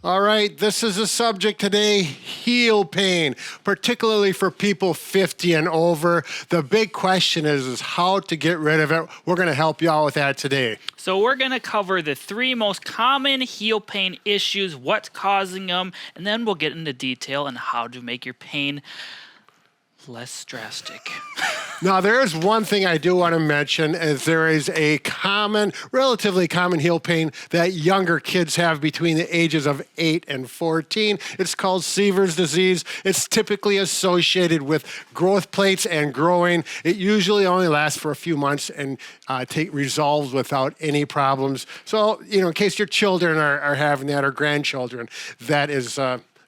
All right, this is the subject today, heel pain, particularly for people 50 and over. The big question is how to get rid of it. We're going to help you out with that today. So we're going to cover the 3 most common heel pain issues, what's causing them, and then we'll get into detail on how to make your pain less drastic. Now, there is one thing I do want to mention is there is a relatively common heel pain that younger kids have between the ages of 8 and 14. It's called Sever's disease. It's typically associated with growth plates and growing. It usually only lasts for a few months and resolves without any problems. So, in case your children are having that or grandchildren, that is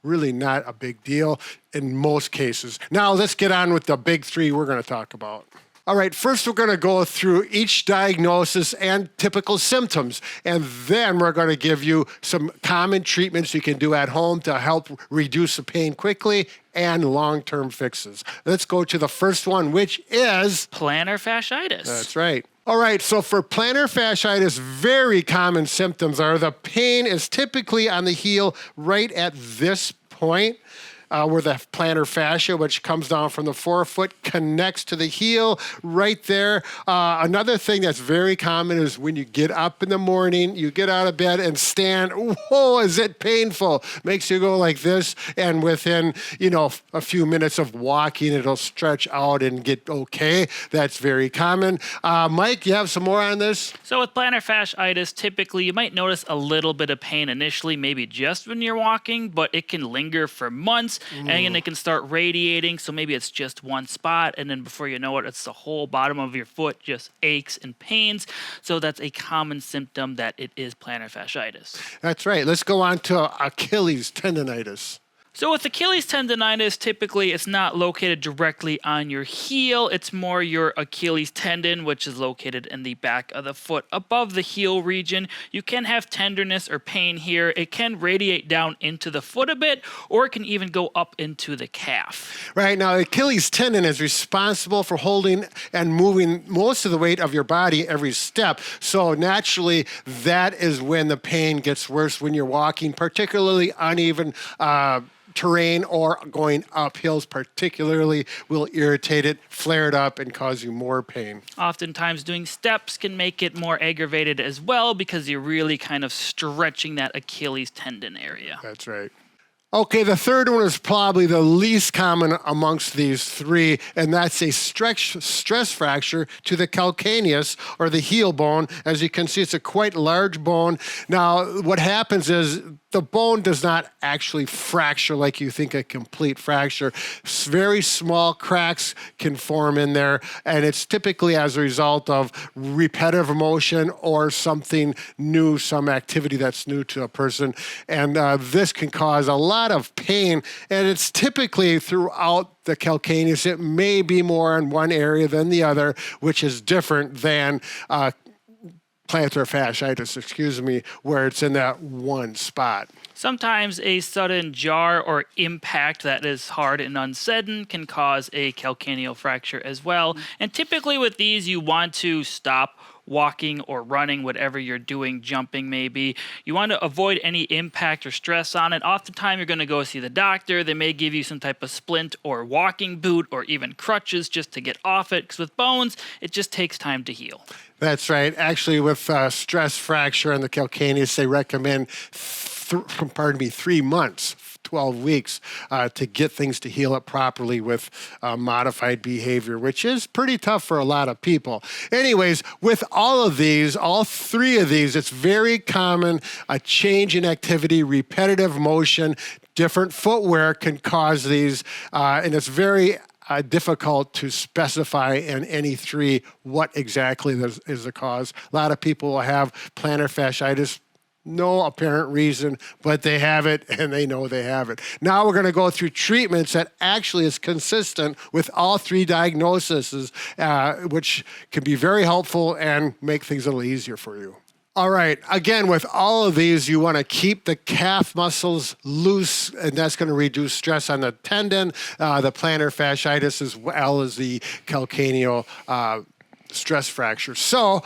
really not a big deal in most cases. Now let's get on with the big 3 we're going to talk about. All right, first we're going to go through each diagnosis and typical symptoms, and then we're going to give you some common treatments you can do at home to help reduce the pain quickly and long-term fixes. Let's go to the first one, which is Plantar fasciitis. That's right. All right, so for plantar fasciitis, very common symptoms are the pain is typically on the heel right at this point, where the plantar fascia, which comes down from the forefoot, connects to the heel right there. Another thing that's very common is when you get up in the morning, you get out of bed and stand, whoa, is it painful? Makes you go like this, and within, a few minutes of walking, it'll stretch out and get okay. That's very common. Mike, you have some more on this? So with plantar fasciitis, typically you might notice a little bit of pain initially, maybe just when you're walking, but it can linger for months. And then it can start radiating, so maybe it's just one spot, and then before you know it, it's the whole bottom of your foot just aches and pains. So that's a common symptom that it is plantar fasciitis. That's right. Let's go on to Achilles tendonitis. So with Achilles tendonitis, typically it's not located directly on your heel. It's more your Achilles tendon, which is located in the back of the foot above the heel region. You can have tenderness or pain here. It can radiate down into the foot a bit, or it can even go up into the calf. Right. Now, Achilles tendon is responsible for holding and moving most of the weight of your body every step. So naturally, that is when the pain gets worse when you're walking, particularly uneven terrain or going up hills particularly will irritate it, flare it up, and cause you more pain. Oftentimes doing steps can make it more aggravated as well because you're really kind of stretching that Achilles tendon area. That's right. Okay, the third one is probably the least common amongst these 3, and that's a stress fracture to the calcaneus, or the heel bone. As you can see, it's a quite large bone. Now, what happens is the bone does not actually fracture like you think a complete fracture. Very small cracks can form in there, and it's typically as a result of repetitive motion or something new, some activity that's new to a person. And this can cause a lot of pain, and it's typically throughout the calcaneus. It may be more in one area than the other, which is different than plantar fasciitis, where it's in that one spot. Sometimes a sudden jar or impact that is hard and uncertain can cause a calcaneal fracture as well. And typically with these, you want to stop walking or running, whatever you're doing, jumping maybe. You want to avoid any impact or stress on it. Oftentimes you're going to go see the doctor. They may give you some type of splint or walking boot or even crutches just to get off it, because with bones, it just takes time to heal. That's right. Actually, with stress fracture in the calcaneus, they recommend 3 months, 12 weeks, to get things to heal up properly with modified behavior, which is pretty tough for a lot of people. Anyways, with all 3 of these, it's very common. A change in activity, repetitive motion, different footwear can cause these, and it's very difficult to specify in any 3 what exactly is the cause. A lot of people will have plantar fasciitis, no apparent reason, but they have it and they know they have it. Now we're going to go through treatments that actually is consistent with all 3 diagnoses, which can be very helpful and make things a little easier for you. All right, again, with all of these, you want to keep the calf muscles loose, and that's going to reduce stress on the tendon, the plantar fasciitis, as well as the calcaneal stress fracture. So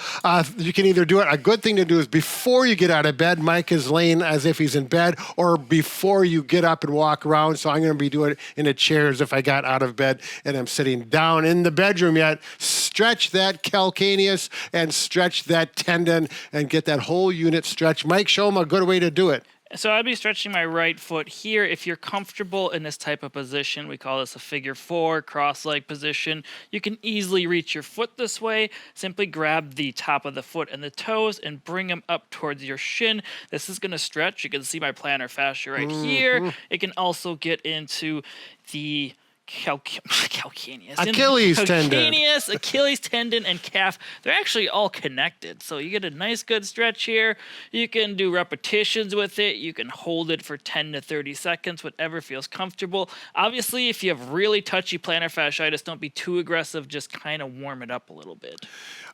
you can either do it. A good thing to do is before you get out of bed. Mike is laying as if he's in bed, or before you get up and walk around. So I'm going to be doing it in a chair as if I got out of bed and I'm sitting down in the bedroom yet. Stretch that calcaneus and stretch that tendon and get that whole unit stretched. Mike, show them a good way to do it. So I'd be stretching my right foot here. If you're comfortable in this type of position, we call this a figure 4, cross-leg position. You can easily reach your foot this way. Simply grab the top of the foot and the toes and bring them up towards your shin. This is going to stretch. You can see my plantar fascia right here. It can also get into the calcaneus. Achilles tendon. Achilles tendon, and calf. They're actually all connected. So you get a nice good stretch here. You can do repetitions with it. You can hold it for 10 to 30 seconds, whatever feels comfortable. Obviously, if you have really touchy plantar fasciitis, don't be too aggressive. Just kind of warm it up a little bit.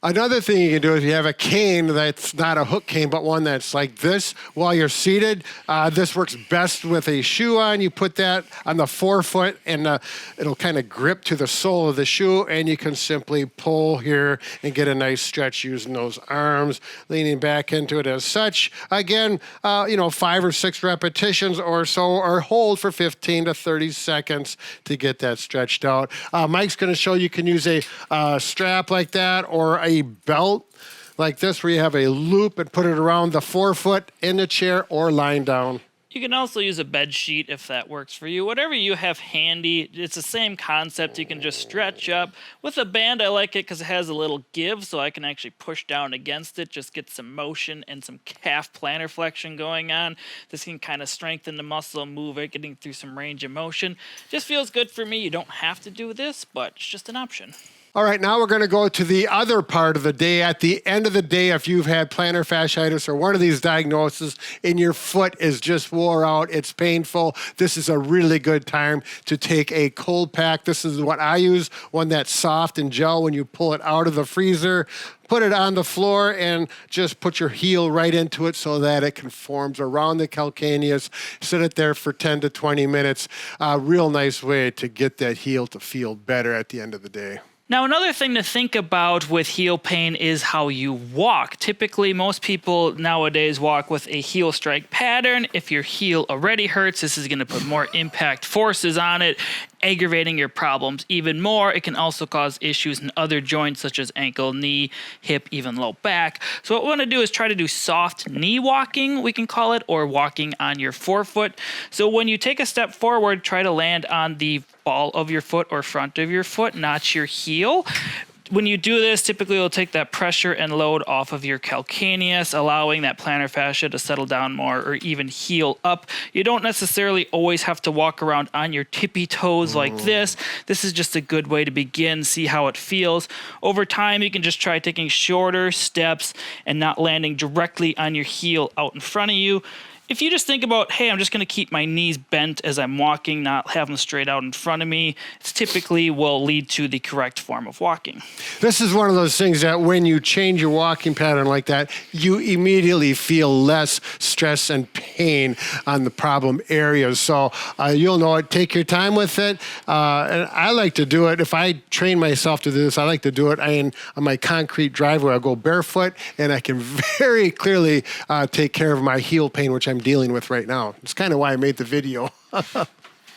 Another thing you can do is you have a cane that's not a hook cane, but one that's like this while you're seated. This works best with a shoe on. You put that on the forefoot and it'll kind of grip to the sole of the shoe, and you can simply pull here and get a nice stretch using those arms, leaning back into it as such. Again, 5 or 6 repetitions or so, or hold for 15 to 30 seconds to get that stretched out. Mike's going to show you can use a strap like that or a belt like this where you have a loop and put it around the forefoot in the chair or lying down. You can also use a bed sheet if that works for you. Whatever you have handy, it's the same concept. You can just stretch up. With a band, I like it because it has a little give, so I can actually push down against it, just get some motion and some calf plantar flexion going on. This can kind of strengthen the muscle, move it, getting through some range of motion. Just feels good for me. You don't have to do this, but it's just an option. All right, now we're going to go to the other part of the day. At the end of the day, if you've had plantar fasciitis or one of these diagnoses and your foot is just wore out, it's painful, this is a really good time to take a cold pack. This is what I use, one that's soft and gel when you pull it out of the freezer. Put it on the floor and just put your heel right into it so that it conforms around the calcaneus. Sit it there for 10 to 20 minutes. A real nice way to get that heel to feel better at the end of the day. Now, another thing to think about with heel pain is how you walk. Typically, most people nowadays walk with a heel strike pattern. If your heel already hurts, this is going to put more impact forces on it, aggravating your problems even more. It can also cause issues in other joints such as ankle, knee, hip, even low back. So what we want to do is try to do soft knee walking, we can call it, or walking on your forefoot. So when you take a step forward, try to land on the ball of your foot or front of your foot, not your heel. When you do this, typically it'll take that pressure and load off of your calcaneus, allowing that plantar fascia to settle down more or even heal up. You don't necessarily always have to walk around on your tippy toes like this. This is just a good way to begin, see how it feels. Over time, you can just try taking shorter steps and not landing directly on your heel out in front of you. If you just think about, hey, I'm just going to keep my knees bent as I'm walking, not have them straight out in front of me, it typically will lead to the correct form of walking. This is one of those things that when you change your walking pattern like that, you immediately feel less stress and pain on the problem areas. So you'll know it. Take your time with it. And I like to do it. If I train myself to do this, I like to do it on my concrete driveway. I go barefoot, and I can very clearly take care of my heel pain, which I'm dealing with right now. It's kind of why I made the video.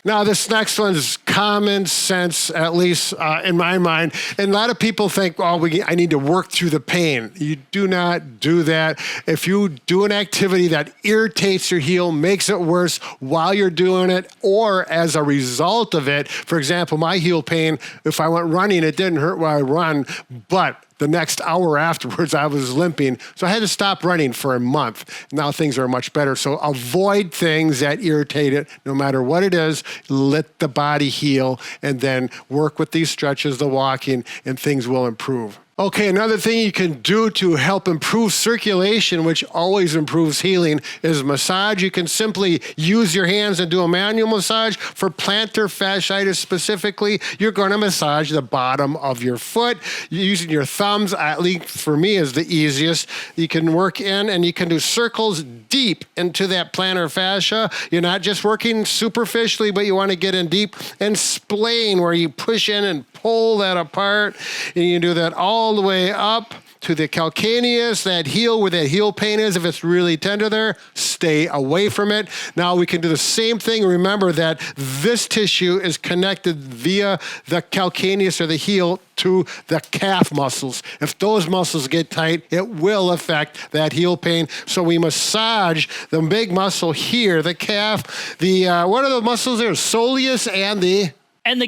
Now, this next one is common sense, at least in my mind. And a lot of people think, I need to work through the pain. You do not do that. If you do an activity that irritates your heel, makes it worse while you're doing it, or as a result of it, for example, my heel pain, if I went running, it didn't hurt while I run, but the next hour afterwards, I was limping. So I had to stop running for a month. Now things are much better. So avoid things that irritate it, no matter what it is. Let the body heal, and then work with these stretches, the walking, and things will improve. Okay, another thing you can do to help improve circulation, which always improves healing, is massage. You can simply use your hands and do a manual massage. For plantar fasciitis specifically, you're going to massage the bottom of your foot. Using your thumbs, at least for me, is the easiest. You can work in and you can do circles deep into that plantar fascia. You're not just working superficially, but you want to get in deep, and splaying, where you push in and pull that apart, and you can do that all the way up to the calcaneus, that heel where that heel pain is. If it's really tender there, stay away from it. Now we can do the same thing. Remember that this tissue is connected via the calcaneus or the heel to the calf muscles. If those muscles get tight, it will affect that heel pain. So we massage the big muscle here, the calf, the, what are the muscles there? Soleus and the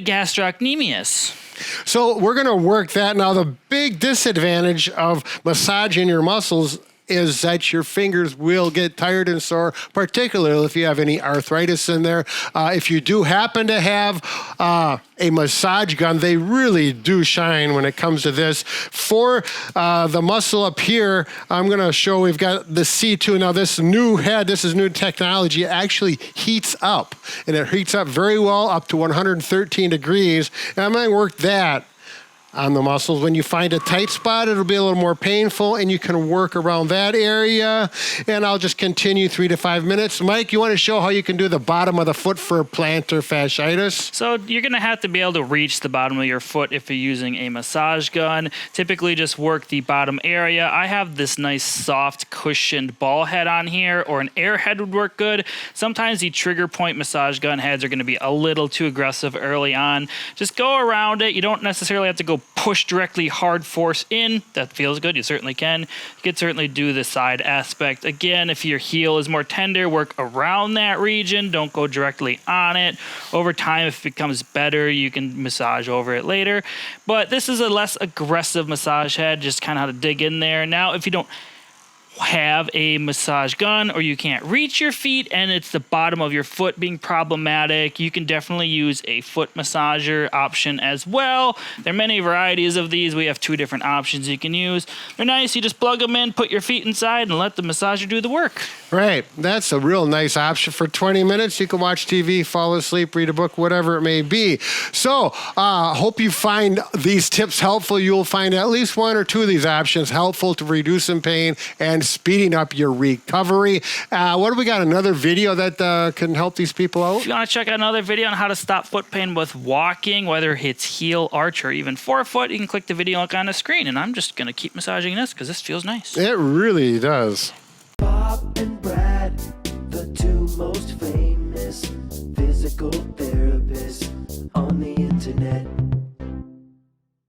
gastrocnemius. So we're going to work that. Now, the big disadvantage of massaging your muscles is that your fingers will get tired and sore, particularly if you have any arthritis in there. If you do happen to have a massage gun, they really do shine when it comes to this. For the muscle up here, I'm going to show we've got the C2. Now, this new head, this is new technology, it actually heats up. And it heats up very well up to 113 degrees. And I'm going to work that on the muscles. When you find a tight spot, it'll be a little more painful, and you can work around that area. And I'll just continue 3 to 5 minutes. Mike, you want to show how you can do the bottom of the foot for plantar fasciitis? So you're going to have to be able to reach the bottom of your foot if you're using a massage gun. Typically just work the bottom area. I have this nice soft cushioned ball head on here, or an air head would work good. Sometimes the trigger point massage gun heads are going to be a little too aggressive early on. Just go around it. You don't necessarily have to go push directly hard force in. That feels good. You certainly can. You could certainly do the side aspect. Again, if your heel is more tender, work around that region. Don't go directly on it. Over time, if it becomes better, you can massage over it later. But this is a less aggressive massage head, just kind of how to dig in there. Now, if you don't have a massage gun or you can't reach your feet and it's the bottom of your foot being problematic, you can definitely use a foot massager option as well. There are many varieties of these. We have 2 different options you can use. They're nice. You just plug them in, put your feet inside, and let the massager do the work. Right. That's a real nice option. For 20 minutes, you can watch TV, fall asleep, read a book, whatever it may be. So hope you find these tips helpful. You'll find at least 1 or 2 of these options helpful to reduce some pain and speeding up your recovery. What do we got? Another video that can help these people out? If you want to check out another video on how to stop foot pain with walking, whether it's heel, arch, or even forefoot, you can click the video link on the screen. And I'm just going to keep massaging this because this feels nice. It really does.